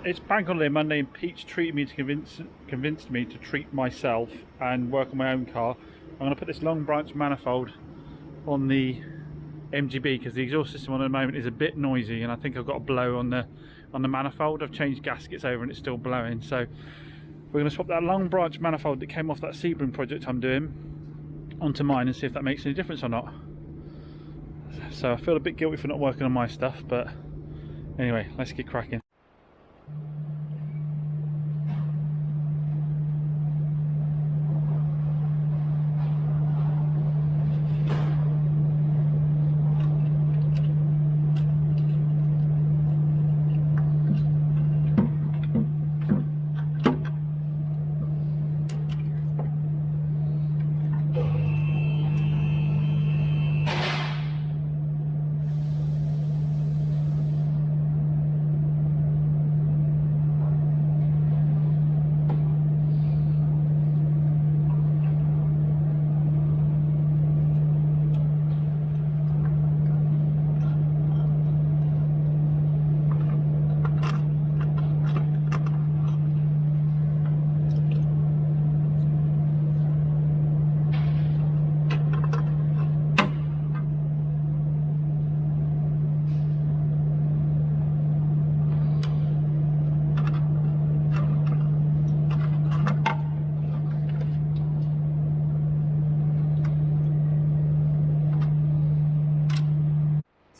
It's bank holiday Monday and Pete's treated me to convinced me to treat myself and work on my own car. I'm going to put this long branch manifold on the MGB because the exhaust system on at the moment is a bit noisy, and I think I've got a blow on the manifold. I've changed gaskets over and it's still blowing, so we're going to swap that long branch manifold that came off that Sebring project I'm doing onto mine and see if that makes any difference or not. So I feel a bit guilty for not working on my stuff, but anyway, let's get cracking.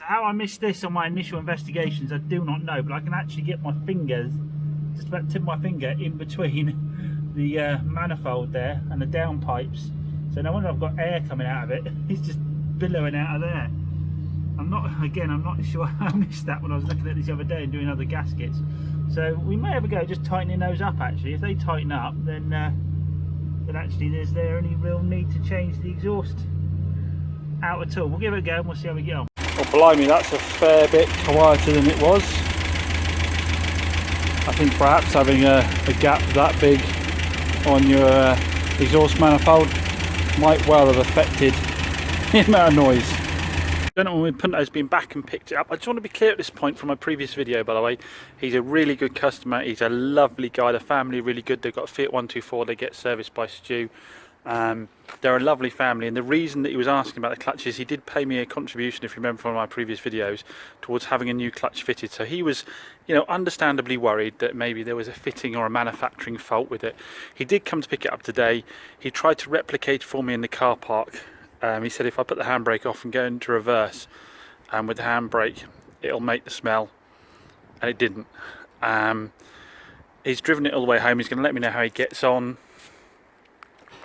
How I missed this on my initial investigations, I do not know, but I can actually get my fingers, just about tip my finger in between the manifold there and the downpipes. So no wonder I've got air coming out of it. It's just billowing out of there. I'm not sure how I missed that when I was looking at this the other day and doing other gaskets. So we may have a go just tightening those up actually. If they tighten up, then actually is there any real need to change the exhaust out at all. We'll give it a go and we'll see how we get on. Oh blimey, that's a fair bit quieter than it was. I think perhaps having a gap that big on your exhaust manifold might well have affected the amount of noise. Gentleman with Punto's been back and picked it up. I just want to be clear at this point from my previous video, by the way, he's a really good customer, he's a lovely guy, the family are really good, they've got a Fiat 124, they get serviced by Stu. They're a lovely family, and the reason that he was asking about the clutches, he did pay me a contribution, if you remember from my previous videos, towards having a new clutch fitted. So he was, you know, understandably worried that maybe there was a fitting or a manufacturing fault with it. He did come to pick it up today. He tried to replicate for me in the car park. He said if I put the handbrake off and go into reverse with the handbrake, it'll make the smell, and it didn't. He's driven it all the way home. He's going to let me know how he gets on.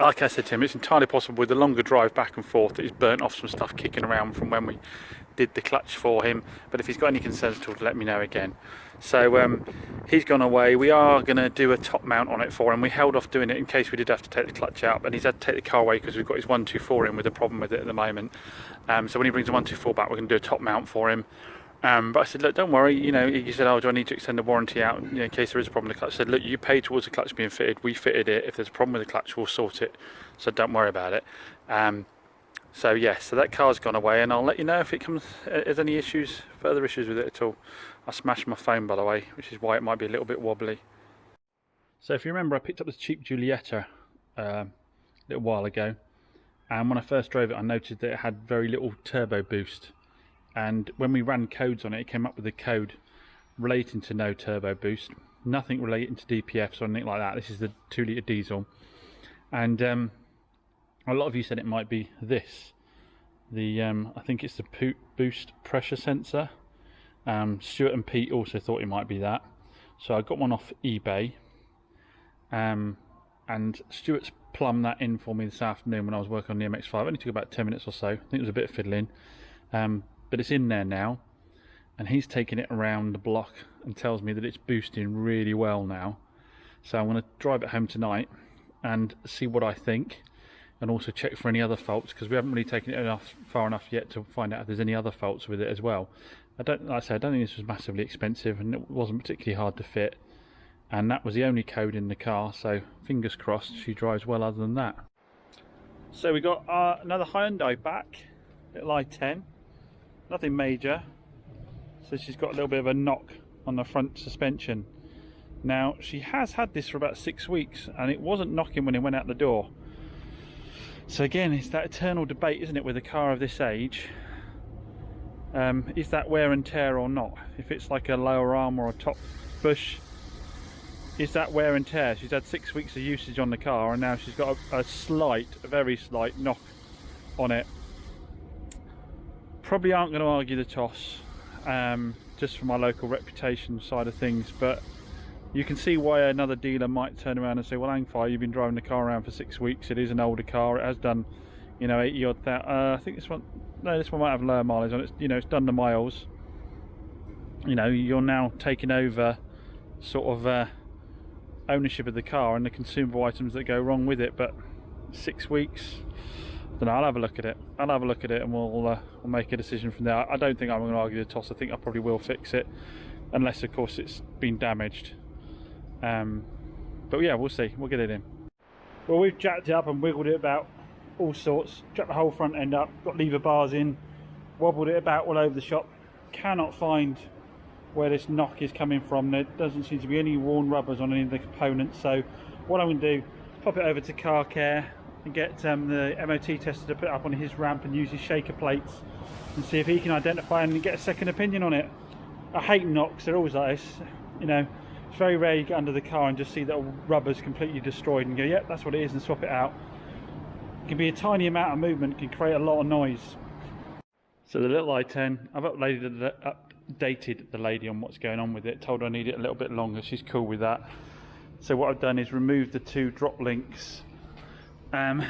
Like I said to him, it's entirely possible with the longer drive back and forth that he's burnt off some stuff kicking around from when we did the clutch for him. But if he's got any concerns at all, let me know again. So he's gone away. We are going to do a top mount on it for him. We held off doing it in case we did have to take the clutch out, and he's had to take the car away because we've got his 124 in with a problem with it at the moment. So when he brings the 124 back, we're going to do a top mount for him. But I said, look, don't worry, you know, he said, oh, do I need to extend the warranty out, you know, in case there is a problem with the clutch? I said, look, you pay towards the clutch being fitted, we fitted it, if there's a problem with the clutch, we'll sort it, so don't worry about it. So yes, so that car's gone away, and I'll let you know if it comes, there's any issues, further issues with it at all. I smashed my phone, by the way, which is why it might be a little bit wobbly. So if you remember, I picked up this cheap Giulietta a little while ago, and when I first drove it, I noted that it had very little turbo boost. And when we ran codes on it, it came up with a code relating to no turbo boost, nothing relating to DPFs or anything like that. This is the 2-litre diesel, and a lot of you said it might be this. I think it's the boost pressure sensor. Stuart and Pete also thought it might be that, so I got one off eBay, and Stuart's plumbed that in for me this afternoon when I was working on the MX-5. It only took about 10 minutes or so. I think it was a bit of fiddling. But it's in there now, and he's taking it around the block and tells me that it's boosting really well now. So I'm going to drive it home tonight and see what I think, and also check for any other faults, because we haven't really taken it far enough yet to find out if there's any other faults with it as well. Like I said, I don't think this was massively expensive, and it wasn't particularly hard to fit, and that was the only code in the car, so fingers crossed she drives well other than that. So we got another Hyundai back, little i10. Nothing major, so she's got a little bit of a knock on the front suspension. Now, she has had this for about 6 weeks, and it wasn't knocking when it went out the door. So again, it's that eternal debate, isn't it, with a car of this age? Is that wear and tear or not? If it's like a lower arm or a top bush, is that wear and tear? She's had 6 weeks of usage on the car, and now she's got a very slight knock on it. Probably aren't going to argue the toss, just for my local reputation side of things, but you can see why another dealer might turn around and say, well, hang fire, you've been driving the car around for 6 weeks, it is an older car, it has done, you know, 80 odd thousand. I think this one might have lower mileage on it, you know, it's done the miles. You know, you're now taking over sort of ownership of the car and the consumable items that go wrong with it. But 6 weeks, I don't know, I'll have a look at it and we'll make a decision from there. I don't think I'm going to argue the toss. I think I probably will fix it, unless of course it's been damaged. But yeah, we'll see, we'll get it in. Well, we've jacked it up and wiggled it about all sorts, jacked the whole front end up, got lever bars in, wobbled it about all over the shop. Cannot find where this knock is coming from. There doesn't seem to be any worn rubbers on any of the components. So what I'm going to do, pop it over to Car Care and get the MOT tester to put it up on his ramp and use his shaker plates and see if he can identify and get a second opinion on it. I hate knocks, they're always like this, you know. It's very rare you get under the car and just see that rubber's completely destroyed and go, yep, that's what it is, and swap it out. It can be a tiny amount of movement, can create a lot of noise. So the little i10, I've updated the lady on what's going on with it, told her I need it a little bit longer, she's cool with that. So what I've done is remove the 2 drop links to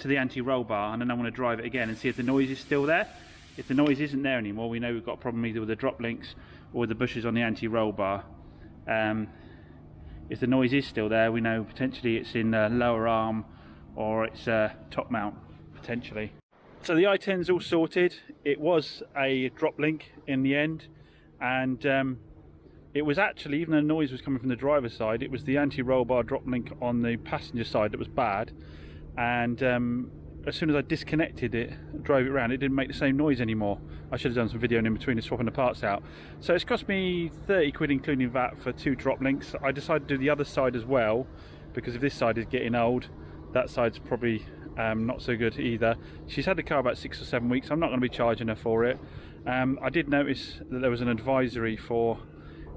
the anti-roll bar, and then I want to drive it again and see if the noise is still there. If the noise isn't there anymore, we know we've got a problem either with the drop links or with the bushes on the anti-roll bar. If the noise is still there, we know potentially it's in the lower arm or it's top mount, potentially. So the i10's all sorted. It was a drop link in the end, and it was actually, even though the noise was coming from the driver's side, it was the anti-roll bar drop link on the passenger side that was bad. And as soon as I disconnected it, drove it around, it didn't make the same noise anymore. I should have done some video in between of swapping the parts out. So it's cost me 30 quid including VAT for 2 drop links. I decided to do the other side as well, because if this side is getting old, that side's probably not so good either. She's had the car about 6 or 7 weeks. I'm not going to be charging her for it. I did notice that there was an advisory for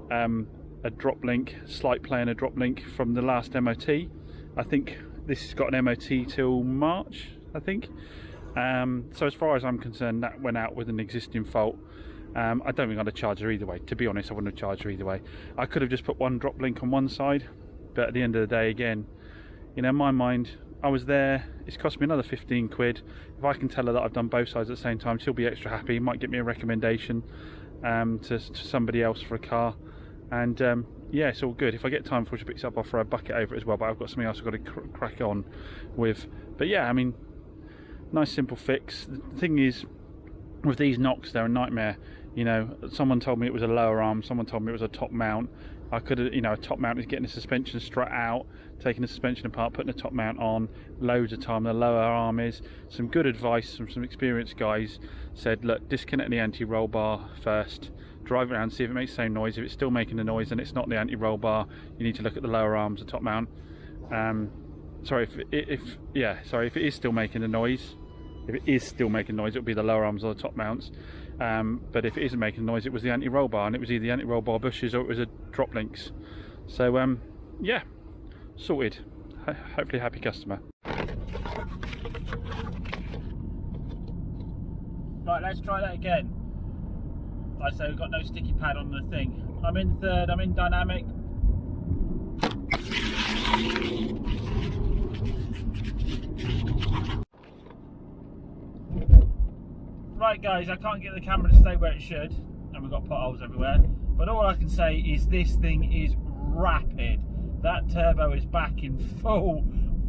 a drop link, slight play and a drop link from the last MOT. I think this has got an MOT till March, I think. So as far as I'm concerned, that went out with an existing fault. I don't think I'd have charged her either way. To be honest, I wouldn't have charged her either way. I could have just put one drop link on one side, but at the end of the day, again, you know, in my mind, I was there, it's cost me another 15 quid. If I can tell her that I've done both sides at the same time, she'll be extra happy. Might get me a recommendation to somebody else for a car. And yeah, it's all good. If I get time before she picks up, I'll throw a bucket over it as well, but I've got something else I've got to crack on with. But yeah, I mean, nice simple fix. The thing is, with these knocks, they're a nightmare. You know, someone told me it was a lower arm, someone told me it was a top mount. I could have, you know, a top mount is getting the suspension strut out, taking the suspension apart, putting the top mount on. Loads of time, the lower arm is. Some good advice from some experienced guys said, look, disconnect the anti-roll bar first, drive it around, see if it makes the same noise. If it's still making the noise and it's not the anti-roll bar, you need to look at the lower arms, the top mount. Sorry, if it is still making the noise, it'll be the lower arms or the top mounts. But if it isn't making noise, it was the anti-roll bar, and it was either the anti-roll bar bushes or it was a drop links. So yeah, sorted. Hopefully happy customer. Right, let's try that again. Like I say, we've got no sticky pad on the thing. I'm in third, I'm in dynamic. Right guys, I can't get the camera to stay where it should, and we've got potholes everywhere, but all I can say is this thing is rapid. That turbo is back in full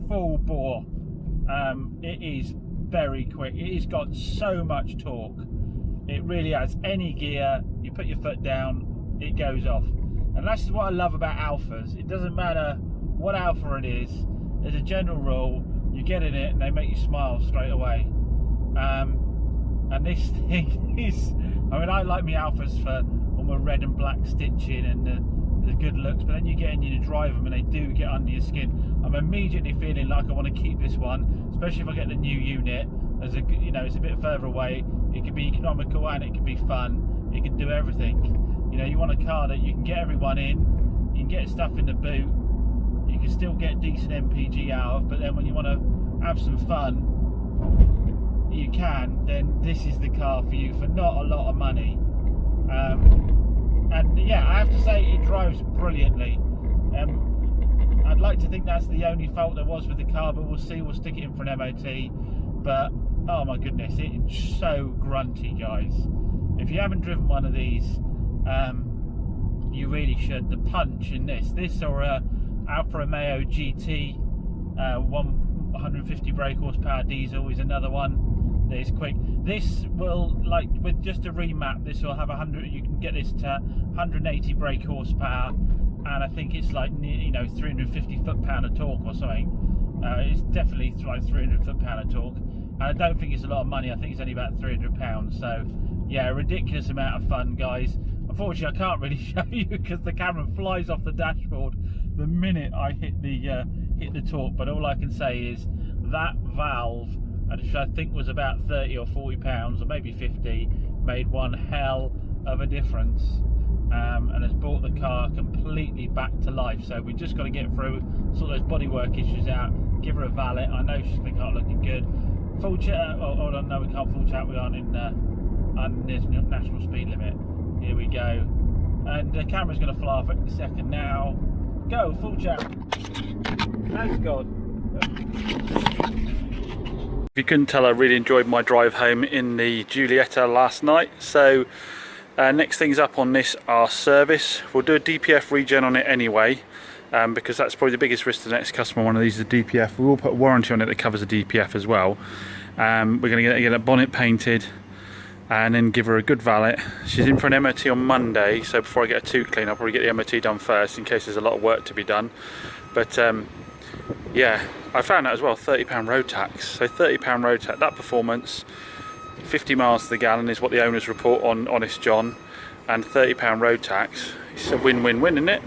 bore. It is very quick. It has got so much torque. It really has. Any gear, you put your foot down, it goes off. And that's what I love about Alfas. It doesn't matter what Alfa it is, there's a general rule, you get in it and they make you smile straight away. And this thing is, I mean, I like my Alfas for all my red and black stitching and the good looks, but then you get in, you drive them, and they do get under your skin. I'm immediately feeling like I want to keep this one, especially if I get the new unit. As a, you know, it's a bit further away. It can be economical and it can be fun. It can do everything. You know, you want a car that you can get everyone in, you can get stuff in the boot, you can still get decent MPG out of, but then when you want to have some fun, you can. Then this is the car for you for not a lot of money. And yeah, I have to say it drives brilliantly. I'd like to think that's the only fault there was with the car, but we'll see. We'll stick it in for an MOT. But oh my goodness, it's so grunty, guys. If you haven't driven one of these, you really should. The punch in this or a Alfa Romeo GT 150 brake horsepower diesel is another one that is quick. This will, like, with just a remap, this will have 100. You can get this to 180 brake horsepower, and I think it's like, you know, 350 foot-pound of torque or something. It's definitely like 300 foot-pound of torque, and I don't think it's a lot of money. I think it's only about £300. So yeah, a ridiculous amount of fun, guys. Unfortunately, I can't really show you because the camera flies off the dashboard the minute I hit the torque. But all I can say is that valve, which I think was about 30 or 40 pounds, or maybe 50, made one hell of a difference, and has brought the car completely back to life. So we just got to get through, sort those bodywork issues out, give her a valet. I know she's the car looking good. Full chat. Oh, hold on, no, we can't full chat. We aren't in national speed limit. Here we go, and the camera's going to fly off any second now. Go full chat. Thanks God. If you couldn't tell, I really enjoyed my drive home in the Giulietta last night. So next things up on this are service. We'll do a DPF regen on it anyway, because that's probably the biggest risk to the next customer. One of these is a DPF. We will put a warranty on it that covers the DPF as well. We're going to get a bonnet painted and then give her a good valet. She's in for an MOT on Monday, so before I get her too clean, I'll probably get the MOT done first in case there's a lot of work to be done. But yeah, I found out as well, £30 road tax. So £30 road tax, that performance, 50 miles to the gallon is what the owners report on Honest John, and £30 road tax. It's a win-win-win, isn't it?